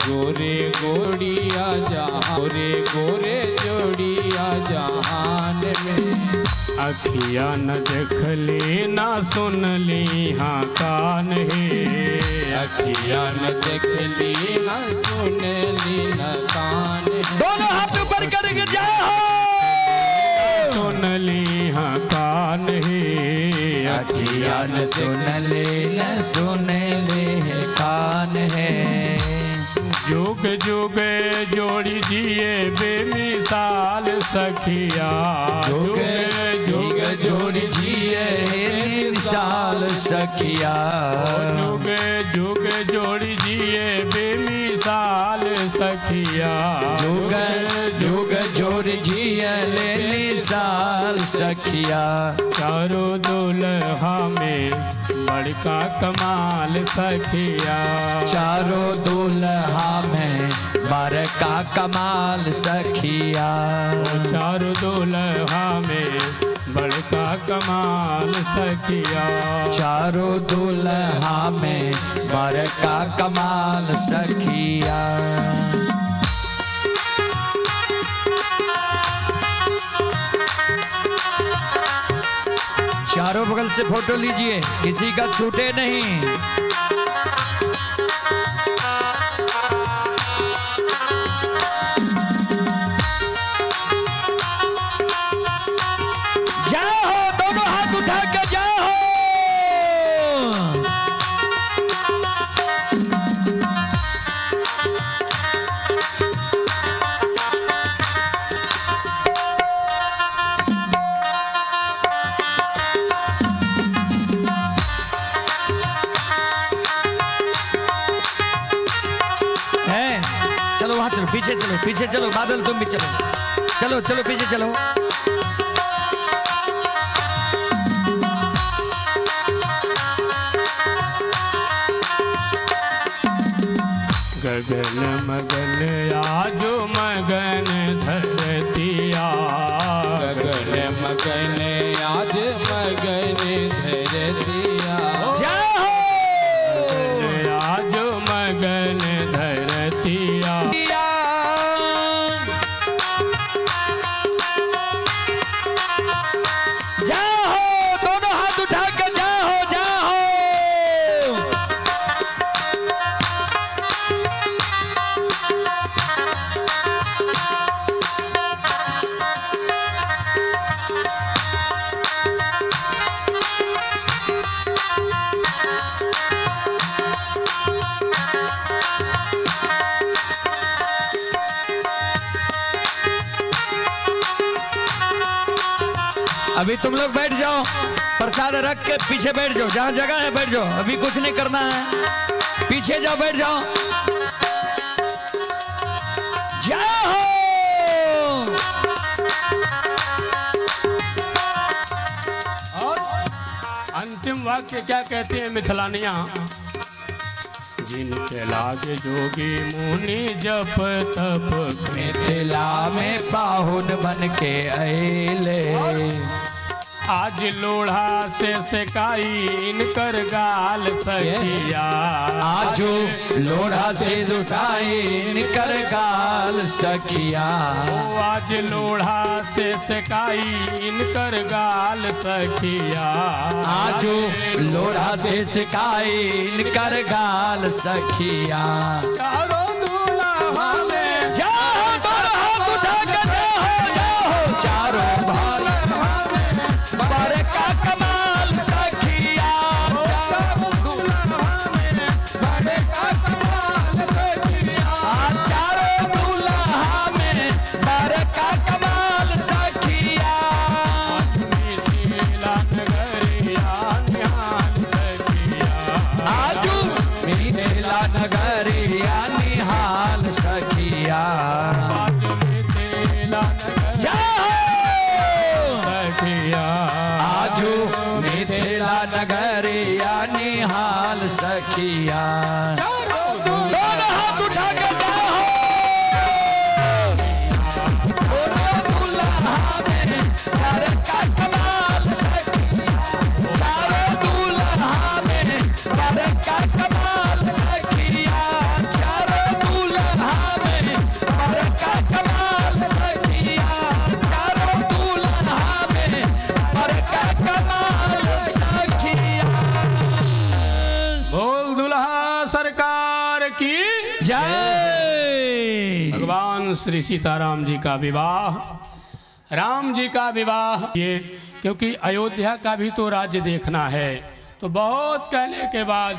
गोरे गोड़िया जहाँ गोरे गोरे जोड़िया जहान में। अखिया न देखली ना सुनली हाँ कान है। अखिया न देखली न सुनली न कान है। दोनों हाथ ऊपर करके जाओ। सुनली हाँ कान है। अखिया न सुनले कान है। जुग जुग जोड़ी जिए बेमिसाल सखिया। जुग जुग जोड़ी जिए विशाल सखिया। जुग जुग जोड़ी जिए बेमिसाल सखिया। जुग जुग जोड़ी जिए विशाल सखिया। चारों दुल्हा में बड़का कमाल सखिया। चारों दुल्हा में बड़का कमाल सखिया। चारों दुल्हा में बड़का कमाल सखिया। चारों दुल्हा में बड़का कमाल सखिया। चारों बगल से फोटो लीजिए, किसी का छूटे नहीं। जाओ, दोनों हाथ उठा के जाओ। चलो वहां चलो, पीछे चलो, पीछे चलो। बादल तुम भी चलो, चलो चलो पीछे चलो। गगन मगन आजो मगन धरतिया। गगन मगन आज मगन धरतिया। आज मगन धरतिया। जाओ, दोनों हाथ उठा के जाओ, जाओ। अभी तुम लोग बैठ जाओ, प्रसाद रख के पीछे बैठ जाओ, जहाँ जगह है बैठ जाओ। अभी कुछ नहीं करना है, पीछे जाओ, बैठ जाओ। जाओ। और अंतिम वाक्य क्या कहते हैं मिथिलानिया? जिनके लागे जोगी मुनि जप तप। मिथिला में पाहुन बन के अइले। आज लोढ़ा से सेकाई इनकर गाल सखिया। आजो लोढ़ा से दुसाई इनकर गाल सखिया। आज लोढ़ा से सेकाई इनकर गाल सखिया। आजो लोढ़ा से सिकाई इनकर गाल सखिया। चारों दूल्हा में जाओ, दोनों हाथ उठा के जाओ, जाओ। चारों बड़का कमाल सखिया। चारों दुल्हा में बड़का कमाल सखिया। चारों दुल्हा में बड़का कमाल सखिया। मिथिला नगरिया निहाल सखिया। आजू मिथिला नगरिया निहाल सखिया। आज मिथिला सखिया। आजू मिथिला नगरिया निहाल सखिया। दोनों हाथ उठा के जाओ। दोनों दुल्हा में बड़का कमाल सखिया। चारों दुल्हा में बड़का कमाल सखिया। चारों दुल्हा सरकार की जय। भगवान श्री सीताराम जी का विवाह, राम जी का विवाह, ये क्योंकि अयोध्या का भी तो राज्य देखना है। तो बहुत कहने के बाद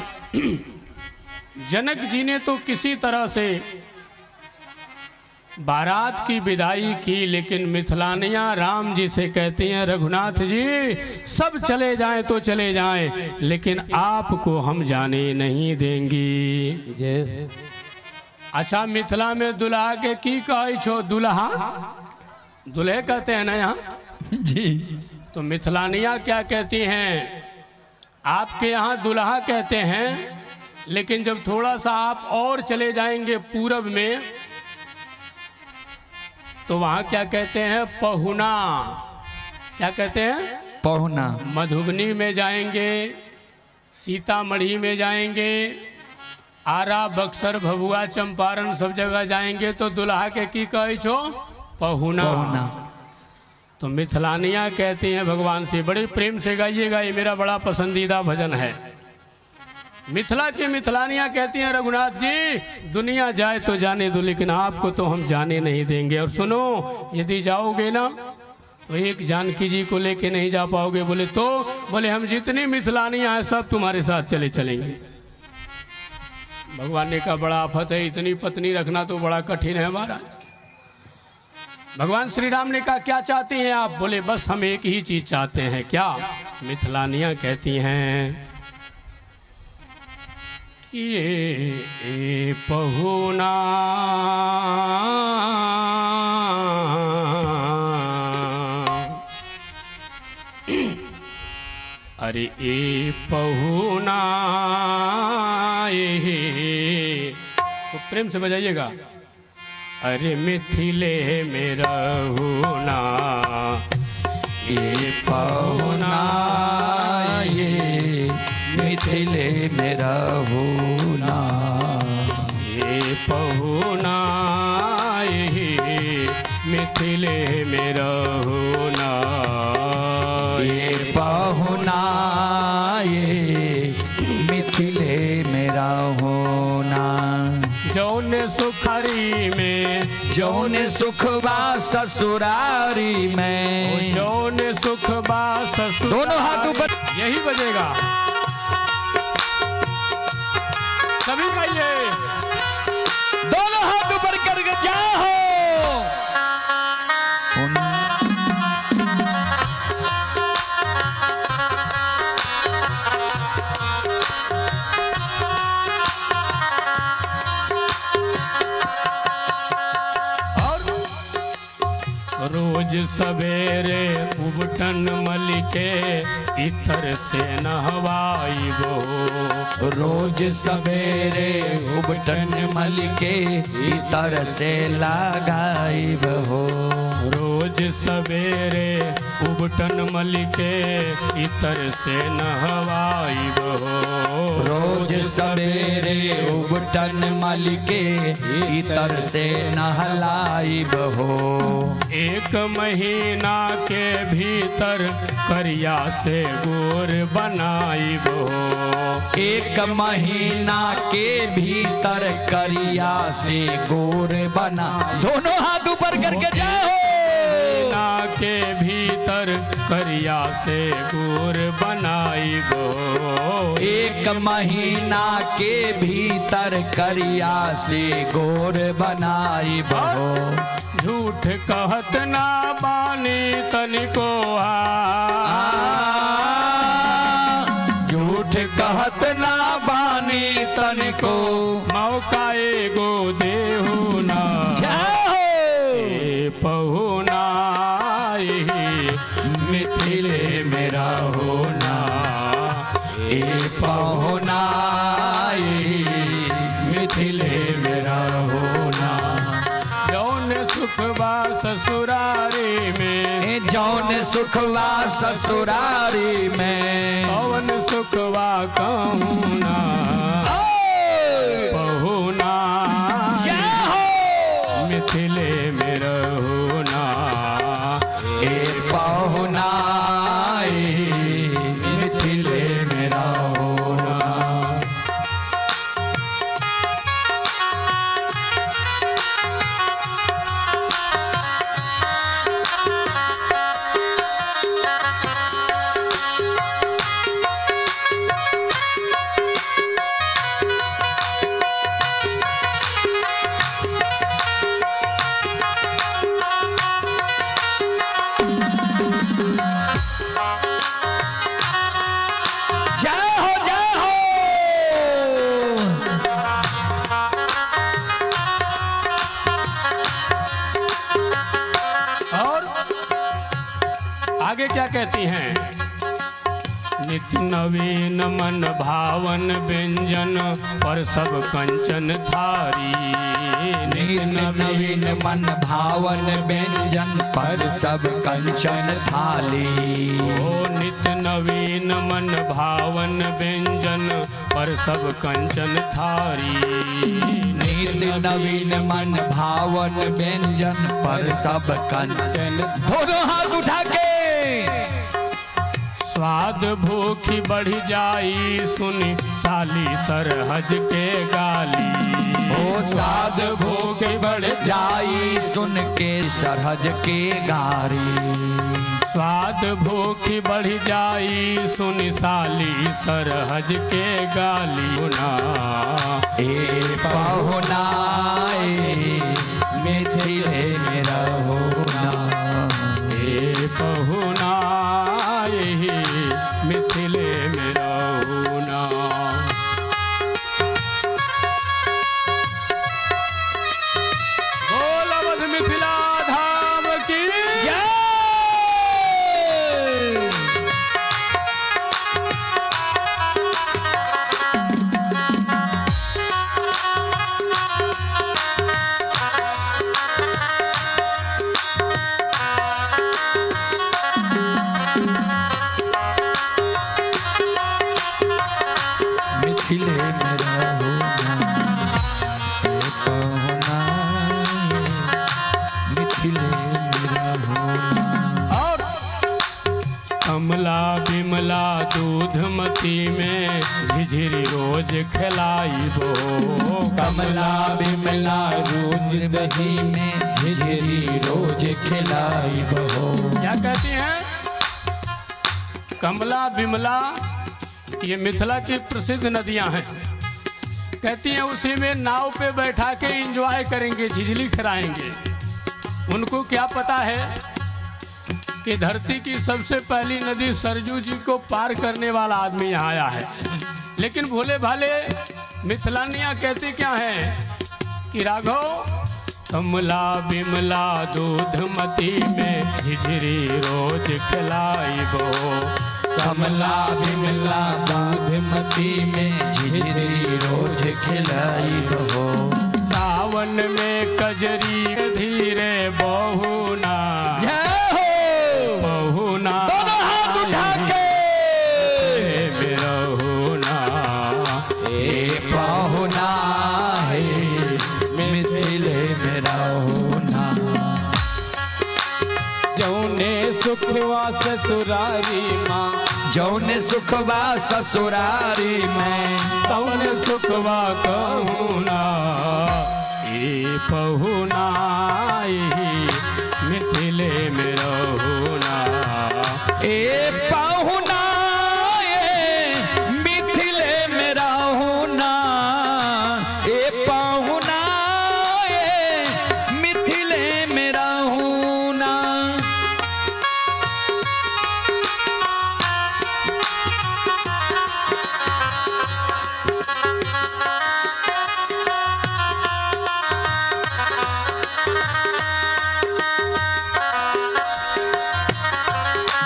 जनक जी ने तो किसी तरह से बारात की विदाई की, लेकिन मिथिलानियाँ राम जी से कहती हैं रघुनाथ जी सब चले जाएं तो चले जाएं, लेकिन आपको हम जाने नहीं देंगी। अच्छा, मिथिला में दुल्हा के की कहे छो? दुल्हा दुल्हे कहते हैं ना यहाँ जी। तो मिथिलानियाँ क्या कहती हैं? आपके यहाँ दुल्हा कहते हैं, लेकिन जब थोड़ा सा आप और चले जाएंगे पूरब में तो वहाँ क्या कहते हैं? पहुना। क्या कहते हैं? पहुना। मधुबनी में जाएंगे, सीतामढ़ी में जाएंगे, आरा, बक्सर, भभुआ, चंपारण सब जगह जाएंगे तो दुल्हा के की कहे छो? पहुना। पहुना। तो मिथिलानियाँ कहती हैं भगवान से, बड़े प्रेम से गाइएगा, ये मेरा बड़ा पसंदीदा भजन है। मिथिला की मिथिलानियाँ कहती हैं रघुनाथ जी दुनिया जाए तो जाने दो, लेकिन आपको तो हम जाने नहीं देंगे। और सुनो, यदि जाओगे ना तो एक जानकी जी को लेके नहीं जा पाओगे। बोले तो? बोले हम जितनी मिथिलानियाँ हैं सब तुम्हारे साथ चले चलेंगे। भगवान ने कहा बड़ा आफत है, इतनी पत्नी रखना तो बड़ा कठिन है महाराज। भगवान श्री राम ने कहा क्या चाहते हैं आप? बोले बस हम एक ही चीज चाहते हैं। क्या? मिथिलानियाँ कहती हैं कि ये पहुना अरे ए पहुना, ये तो प्रेम से बजाइएगा। अरे मिथिले में रहुना, ये पहुना, ये मिथिले में रहुना, ये पहुना, ये मिथिले में रहुना, ये पहुना, ये मिथिले में रहुना। जौन सुखरी में, जौन सुखबा ससुरारी में, जौन सुखबा ससुर। दोनों हाथ ऊपर, यही बजेगा, सभी गाइए। दोनों हाथ ऊपर करके जाओ। रोज सवेरे उबटन मल के इतर से नहवाइबो, रोज सवेरे उबटन मल के इतर से लगाइब हो, रोज सवेरे उबटन मल के इतर से नहवाइबो, रोज सवेरे उबटन मल के इतर से नहलाइब हो। एक महीना के भीतर करिया से गोर बनाइबो, एक महीना के भीतर करिया से गोर बना। दोनों हाथ ऊपर करके जाओ। महीना के भीतर करिया से गोर बनाइबो, एक महीना के भीतर करिया से गोर बनाइब हो। झूठ कहत ना बानी तनिको, झूठ कहत ना बानी तनिको, मौका एगो देहु ना। ए पहुना, मिथिले मेरा होना, ए पहुना, मिथिले मेरा होना। जौन सुखबा ससुरारी में, जौन सुखवा ससुरारी में, पवन सुखवा कहूना। पहुना, मिथिले में रहुना, ए पहुना, मिथिले में रहुना। आगे क्या कहती हैं? नित्य नवीन मन भावन व्यंजन पर सब कंचन थारी। नित्य नवीन मन भावन व्यंजन पर सब कंचन थाली। ओ नित्य नवीन मन भावन व्यंजन पर सब कंचन थारी। नित्य नवीन मन भावन व्यंजन पर सब कंचन। दोनों हाथ उठा के स्वाद भूखी बढ़ जाई सुनी साली सरहज के गाली। ओ स्वाद भूखी बढ़ जाई सुन के सरहज के गारी। स्वाद भूखी बढ़ जाई सुनी साली सरहज के गाली। ना ए पहुना मिथिले में रहोना। ए पहुना मिथिले में रहुना। बोल अवध मिथिला धाम की जय। मिथिले में रहोना। ए पहुना मिथिले में रहोना। और कमला बिमला दूधमती में झिझिरी रोज खिलाई बो। कमला बिमला रोज दही में झिझिरी रोज खिलाई बहो। क्या कहती हैं? कमला बिमला ये मिथिला की प्रसिद्ध नदियां हैं। कहती हैं उसी में नाव पे बैठा के एंजॉय करेंगे, झिझली खिलाएंगे। उनको क्या पता है कि धरती की सबसे पहली नदी सरजू जी को पार करने वाला आदमी यहाँ आया है। लेकिन भोले भाले मिथिलानियाँ कहती क्या हैं कि राघव कमला बिमला दूधमती में झिझरी रोज खिलाई बो। कमला बिमला दूधमती में झिझरी रोज खिलाई बहो। सावन में कजरी धीरे बहुना। जय हो। बहुना दोनों हाथ उठा के बिरहुना। ए पहुना है मिथिले में रहोना। जौने सुखवा ससुरारी माँ। जौने सुखवा ससुरारी में तौने सुखवा कहूना। ए पहुना मिथिले में रहुना। ए पहुना मिथिले में रहोना। ए पहुना मिथिले में रहोना।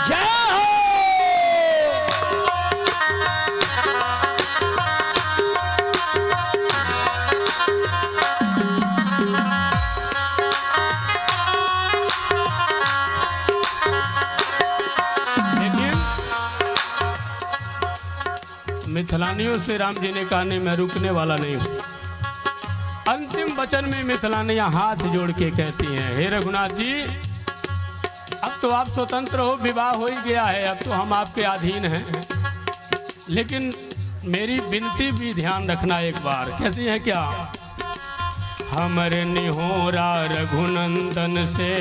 जय हो। लेकिन मिथिलानियों से राम जी ने कहा नहीं मैं रुकने वाला नहीं हूँ। अंतिम वचन में मिथिलानियाँ हाथ जोड़ के कहती हैं हे रघुनाथ जी अब तो आप स्वतंत्र हो, विवाह हो ही गया है, अब तो हम आपके अधीन हैं। लेकिन मेरी विनती भी ध्यान रखना एक बार। कहती है क्या? हमरे निहोरा रघुनंदन से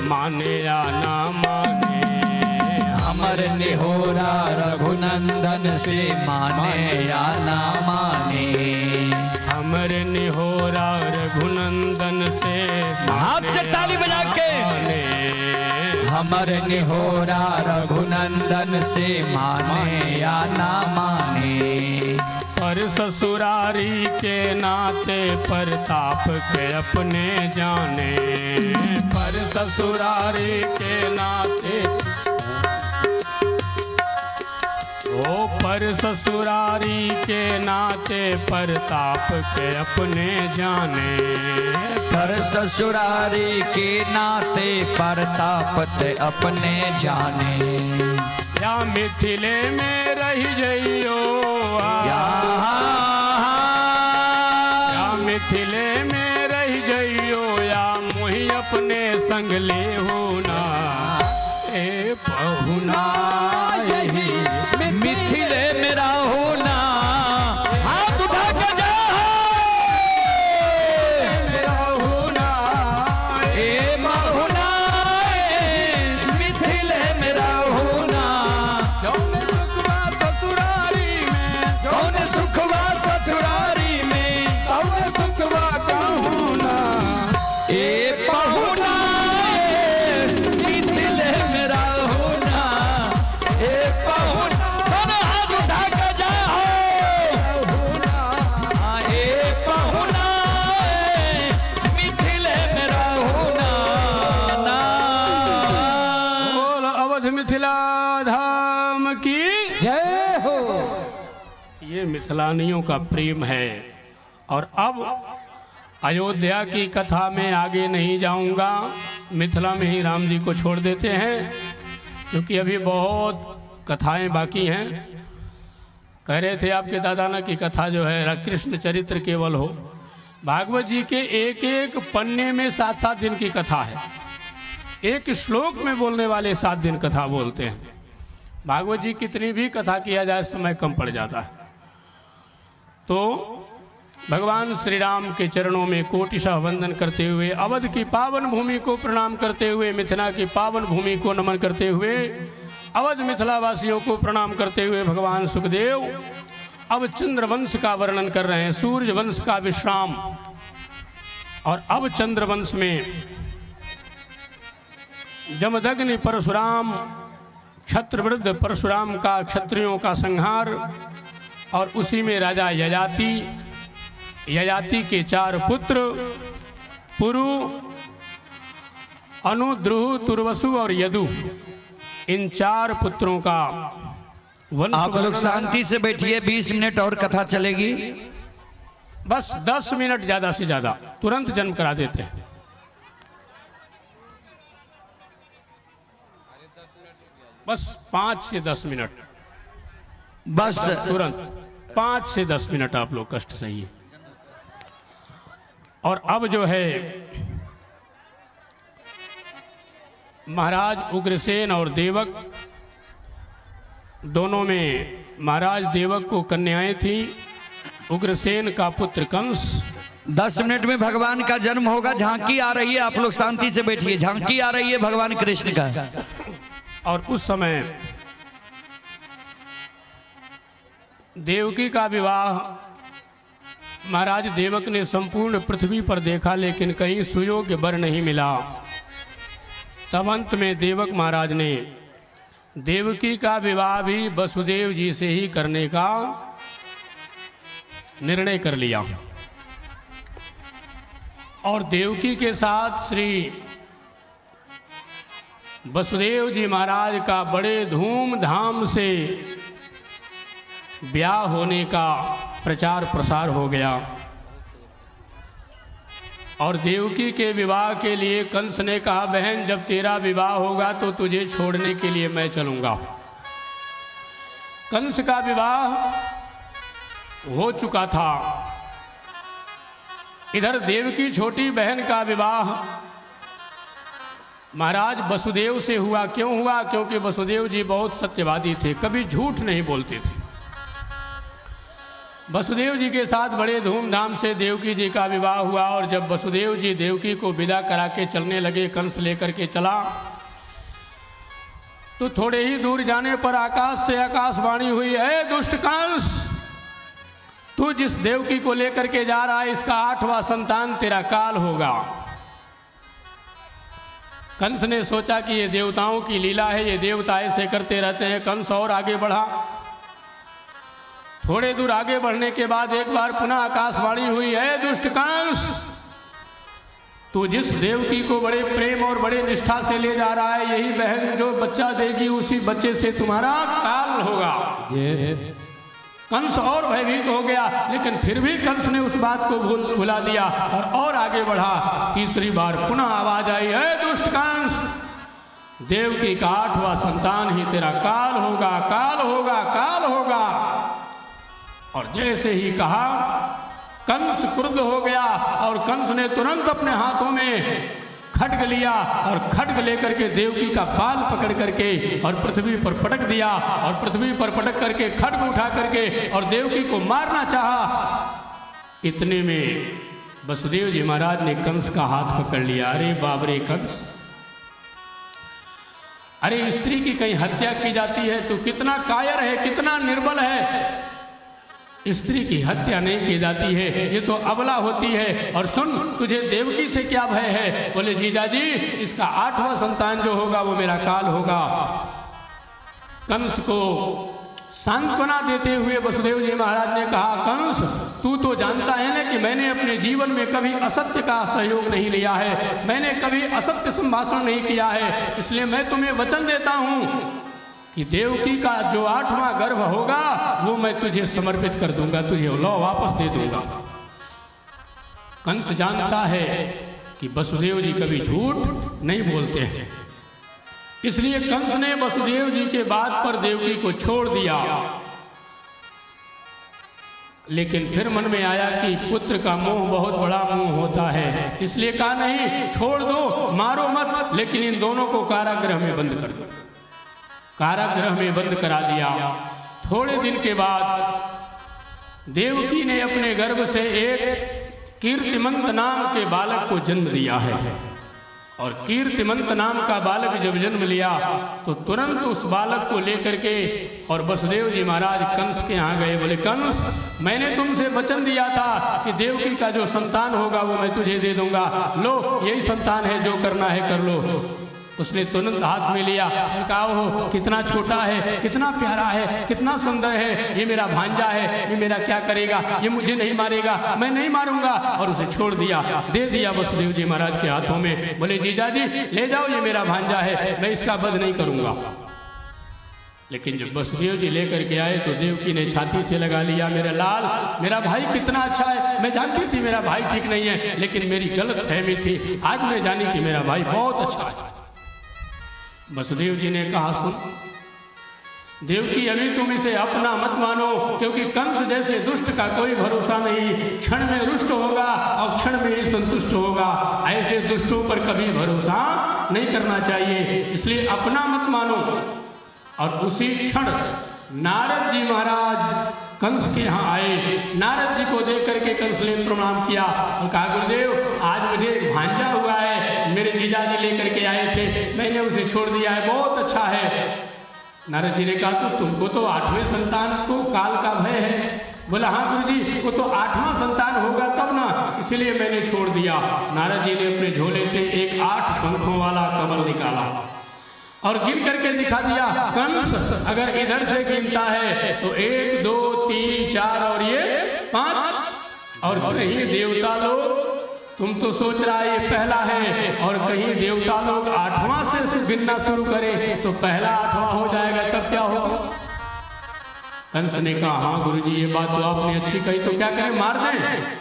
माने या ना माने। हमर निहोरा रघुनंदन से माने या ना माने। हमरे निहोरा रघुनंदन से हाथ से ताली बजा के हमर निहोरा रघुनंदन से माने या ना माने। पर ससुरारी के नाते प्रताप के अपने जाने। पर ससुरारी के नाते ओ पर ससुरारी के नाते परताप के अपने जाने, पर ससुरारी के नाते परताप ते अपने जाने। या मिथिले में रही जइयो या मिथिले में रही जइयो या मोहि अपने संग ले होना ए पहुना यही मिथिले मेरा होना। हाथ उठा के जा मेरा होना ए बहुना मिथिले मेरा होना। कौन सुखवा ससुरारी में, कौन सुखवा ससुरारी में, कौन सुखवा कहूना ए बहुना मिथिले मेरा होना। ए बहुना दोनों हाथ उठा के जाओ। ए बहुना मिथिले मेरा होना ना। बोल अवध मिथिला धाम की जय हो। ये मिथिलानियों का प्रेम है। और अब अयोध्या की कथा में आगे नहीं जाऊंगा, मिथिला में ही राम जी को छोड़ देते हैं क्योंकि अभी बहुत कथाएं बाकी हैं। कह रहे थे आपके दादा ना कि कथा जो है कृष्ण चरित्र केवल हो। भागवत जी के एक एक पन्ने में 7-7 दिन की कथा है। एक श्लोक में बोलने वाले 7 दिन कथा बोलते हैं। भागवत जी कितनी भी कथा किया जाए समय कम पड़ जाता है। तो भगवान श्री राम के चरणों में कोटिशः वंदन करते हुए, अवध की पावन भूमि को प्रणाम करते हुए, मिथिला की पावन भूमि को नमन करते हुए, अवध मिथिला वासियों को प्रणाम करते हुए भगवान सुखदेव अब चंद्रवंश का वर्णन कर रहे हैं, सूर्य वंश का विश्राम। और अब चंद्रवंश में जमदग्नि परशुराम, क्षत्रवृद्ध परशुराम का क्षत्रियों का संहार, और उसी में राजा ययाति, ययाति के 4 पुत्र पुरु, अनु, द्रुह, तुर्वसु और यदु, इन 4 पुत्रों का वंश। आप लोग शांति से बैठिए, 20 मिनट और कथा चलेगी। बस 10 मिनट ज्यादा से ज्यादा, तुरंत जन्म करा देते हैं। बस 5 से 10 मिनट, बस तुरंत 5 से 10 मिनट आप लोग कष्ट सहिए। और अब जो है महाराज उग्रसेन और देवक, दोनों में महाराज देवक को कन्याएं थी। उग्रसेन का पुत्र कंस। 10 मिनट में भगवान का जन्म होगा। झांकी आ रही है, आप लोग शांति से बैठिए। झांकी आ रही है भगवान कृष्ण का। और उस समय देवकी का विवाह महाराज देवक ने संपूर्ण पृथ्वी पर देखा, लेकिन कहीं सुयोग्य वर नहीं मिला। तब अंत में देवक महाराज ने देवकी का विवाह भी वसुदेव जी से ही करने का निर्णय कर लिया। और देवकी के साथ श्री वसुदेव जी महाराज का बड़े धूमधाम से ब्याह होने का प्रचार प्रसार हो गया। और देवकी के विवाह के लिए कंस ने कहा, बहन जब तेरा विवाह होगा तो तुझे छोड़ने के लिए मैं चलूंगा। कंस का विवाह हो चुका था। इधर देवकी छोटी बहन का विवाह महाराज वसुदेव से हुआ। क्यों हुआ? क्योंकि वसुदेव जी बहुत सत्यवादी थे, कभी झूठ नहीं बोलते थे। वसुदेव जी के साथ बड़े धूमधाम से देवकी जी का विवाह हुआ। और जब वसुदेव जी देवकी को विदा करा के चलने लगे, कंस लेकर के चला, तो थोड़े ही दूर जाने पर आकाश से आकाशवाणी हुई, है दुष्ट कंस, तू जिस देवकी को लेकर के जा रहा है इसका 8वां संतान तेरा काल होगा। कंस ने सोचा कि ये देवताओं की लीला है, ये देवता ऐसे करते रहते हैं। कंस और आगे बढ़ा। थोड़े दूर आगे बढ़ने के बाद एक बार पुनः आकाशवाणी हुई, है दुष्ट कंस, तू जिस देवकी को बड़े प्रेम और बड़े निष्ठा से ले जा रहा है, यही बहन जो बच्चा देगी उसी बच्चे से तुम्हारा काल होगा। कंस और भयभीत हो गया, लेकिन फिर भी कंस ने उस बात को भुला दिया और आगे बढ़ा। तीसरी बार पुनः आवाज आई, है दुष्ट कंस, देवकी का 8वां संतान ही तेरा काल होगा, काल होगा, काल होगा। और जैसे ही कहा कंस क्रुद्ध हो गया और कंस ने तुरंत अपने हाथों में खड्ग लिया और खड्ग लेकर के देवकी का बाल पकड़ करके और पृथ्वी पर पटक दिया और पृथ्वी पर पटक करके खड्ग उठा करके और देवकी को मारना चाहा। इतने में वसुदेव जी महाराज ने कंस का हाथ पकड़ लिया। अरे बाप रे कंस, अरे स्त्री की कहीं हत्या की जाती है तो कितना कायर है, कितना निर्बल है। स्त्री की हत्या नहीं की जाती है, ये तो अबला होती है। और सुन, तुझे देवकी से क्या भय है? बोले जीजाजी, इसका 8वां संतान जो होगा वो मेरा काल होगा। कंस को सांत्वना देते हुए वसुदेव जी महाराज ने कहा, कंस तू तो जानता है ना कि मैंने अपने जीवन में कभी असत्य का सहयोग नहीं लिया है, मैंने कभी असत्य संभाषण नहीं किया है, इसलिए मैं तुम्हें वचन देता हूँ कि देवकी का जो 8वां गर्भ होगा वो मैं तुझे समर्पित कर दूंगा, तुझे लौ वापस दे दूंगा। कंस जानता है कि वसुदेव जी कभी झूठ नहीं बोलते हैं, इसलिए कंस ने वसुदेव जी के बात पर देवकी को छोड़ दिया। लेकिन फिर मन में आया कि पुत्र का मोह बहुत बड़ा मोह होता है, इसलिए कहा नहीं, छोड़ दो, मारो मत, लेकिन इन दोनों को कारागृह में बंद कर दो। कारागृह में बंद करा दिया। थोड़े दिन के बाद देवकी ने अपने गर्भ से एक कीर्तिमंत नाम के बालक को जन्म दिया है। और कीर्तिमंत नाम का बालक जब जन्म लिया तो तुरंत उस बालक को लेकर के और वसुदेव जी महाराज कंस के यहाँ गए। बोले, कंस मैंने तुमसे वचन दिया था कि देवकी का जो संतान होगा वो मैं तुझे दे दूंगा, लो यही संतान है, जो करना है कर लो। उसने तुरंत हाथ में लिया और कहा, हो कितना छोटा है, कितना प्यारा है, कितना सुंदर है, ये मेरा भांजा है, ये मेरा क्या करेगा, ये मुझे नहीं मारेगा, मैं नहीं मारूंगा। और उसे छोड़ दिया, दे दिया वसुदेव जी महाराज के हाथों में। बोले, जीजाजी ले जाओ, ये मेरा भांजा है, मैं इसका वध नहीं करूंगा। लेकिन जब वसुदेव जी लेकर के आए तो देवकी ने छाती से लगा लिया, मेरा लाल, मेरा भाई कितना अच्छा है, मैं जानती थी मेरा भाई ठीक नहीं है, लेकिन मेरी गलत फहमी थी, आज मैं जानी कि मेरा भाई बहुत अच्छा है। वसुदेव जी ने कहा, सुन देवकी, अभी तुम इसे अपना मत मानो, क्योंकि कंस जैसे दुष्ट का कोई भरोसा नहीं, क्षण में रुष्ट होगा और क्षण में ही संतुष्ट होगा। ऐसे दुष्टों पर कभी भरोसा नहीं करना चाहिए, इसलिए अपना मत मानो। और उसी क्षण नारद जी महाराज कंस के यहाँ आए। नारद जी को देख करके कंस ने प्रणाम किया और कहा, गुरुदेव आज मुझे भांजा हुआ है, मेरे जीजा जी लेकर के आए थे, मैंने उसे छोड़ दिया है, बहुत अच्छा है। नारद जी ने कहा, तो तुमको तो 8वें संतान को काल का भय है। बोला, हाँ गुरुजी, वो तो 8वां संतान होगा तब ना, इसलिए मैंने छोड़ दिया। नारद जी ने अपने झोले से एक 8 पंखों वाला कमल निकाला और गिन करके दिखा दिया, कंस अगर इधर से गिनता है तो 1 2 3 4 और ये 5। और कहीं देवता लोग, तुम तो सोच रहा है ये पहला है, और कहीं देवता लोग 8वां से गिनना शुरू करें तो पहला 8वां हो जाएगा, तब क्या होगा? कंस ने कहा, हाँ गुरुजी ये बात तो आपने अच्छी कही, तो क्या करें, मार दें?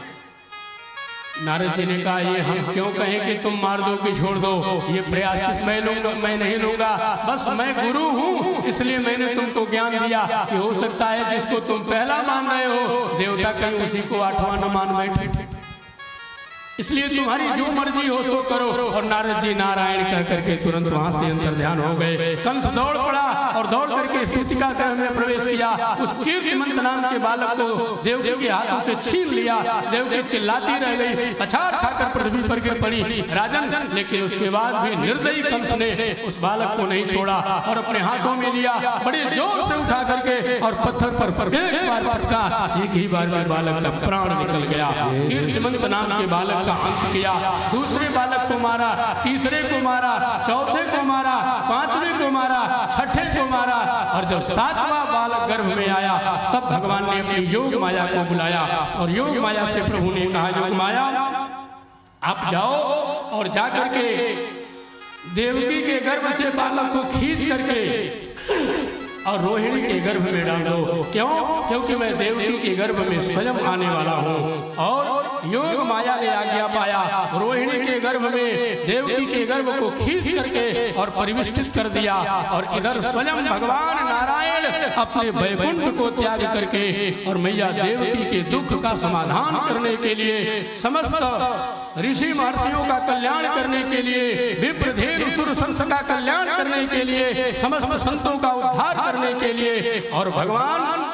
नारद जी ने कहा, ये हम क्यों कहें कि तुम मार दो कि छोड़ दो, ये प्रायश्चित मैं लूंगा, मैं नहीं लूंगा, बस मैं गुरु हूँ, इसलिए मैंने तुमको ज्ञान दिया कि हो सकता है जिसको तुम पहला मान रहे हो देवता कहीं उसी को 8वां न मान बैठे, इसलिए तुम्हारी जो मर्जी हो सो करो। और नारद जी नारायण कह करके तुरंत वहां से अंतर ध्यान हो गए। कंस दौड़ पड़ा और दौड़ करके सूतिका गृह में प्रवेश किया। उस कीर्तिमंत नाम के बालक को देवकी के हाथों से छीन लिया। देवकी चिल्लाती रह गई, पछाड़ खाकर पृथ्वी पर गिर पड़ी राजन। लेकिन उसके बाद भी निर्दयी कंस ने उस बालक को नहीं छोड़ा और अपने हाथों में लिया, बड़े जोर से उठा करके और पत्थर पर एक बार पटका। एक ही बार में बालक का प्राण निकल गया। कीर्तिमंत नाम के बालक का अंत किया। दूसरे बालक को मारा, तीसरे को मारा, चौथे को मारा, पांचवें को मारा, छठे को मारा और जब 7वां बालक गर्भ में आया तब भगवान ने अपनी योग माया को बुलाया और योग माया से प्रभु ने कहा, योग माया आप जाओ और जाकर के देवकी के गर्भ से बालक को खींच करके और रोहिणी के गर्भ में डाल दो। क्यों? क्योंकि मैं देवकी के गर्भ में स्वयं आने वाला हूँ। और योग माया ने आज्ञा पाया, रोहिणी के गर्भ में देवकी के गर्भ को खींच करके और परिविष्टित कर दिया। और इधर स्वयं भगवान नारायण अपने वैकुंठ को त्याग करके और मैया देवकी के दुख का समाधान करने के लिए, समस्त ऋषि महर्षियों का कल्याण करने के लिए, विप्रधेनु असुर संस का कल्याण करने के लिए, समस्त संतों का उद्धार करने के लिए, और भगवान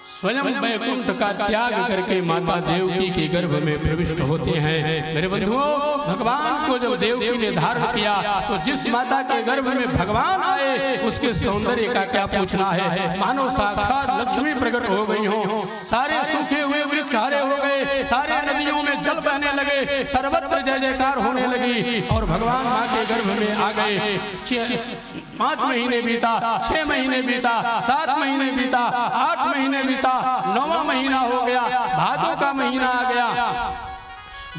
स्वयं वैकुंठ का त्याग करके माता देवकी के गर्भ में प्रविष्ट होते हैं। मेरे बंधुओं, भगवान को जब देवकी ने धारण किया तो जिस माता के गर्भ में भगवान आए उसके सौंदर्य का क्या पूछना है। मानो साक्षात लक्ष्मी प्रकट हो गई हो। सारे सूखे हुए वृक्ष हरे हो गए, सारे नदियों में जल बहने लगे, सर्वत्र जय जयकार होने लगी। और भगवान माँ के गर्भ में आ गए। 5 महीने बीता, 6 महीने बीता, 7 महीने बीता, 8 महीने बीता, 9वां महीना हो गया, भादों का महीना आ गया,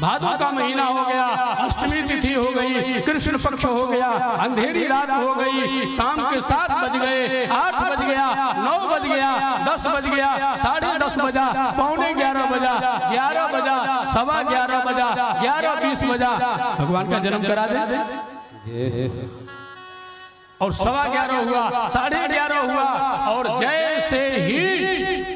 भादों का महीना हो गया, अष्टमी तिथि हो गई, कृष्ण पक्ष हो गया, अंधेरी रात हो गई, शाम के 7 बज गए, 8 बज गया, 9 बज गया, 10 बज गया, 10:30 बजा, 11:15 बजा, 11 बजा, 11:15 बजा, 11:20 बजा, भगवान का जन्म करा दे। और 11:15 हुआ, 11:30 हुआ, और जैसे ही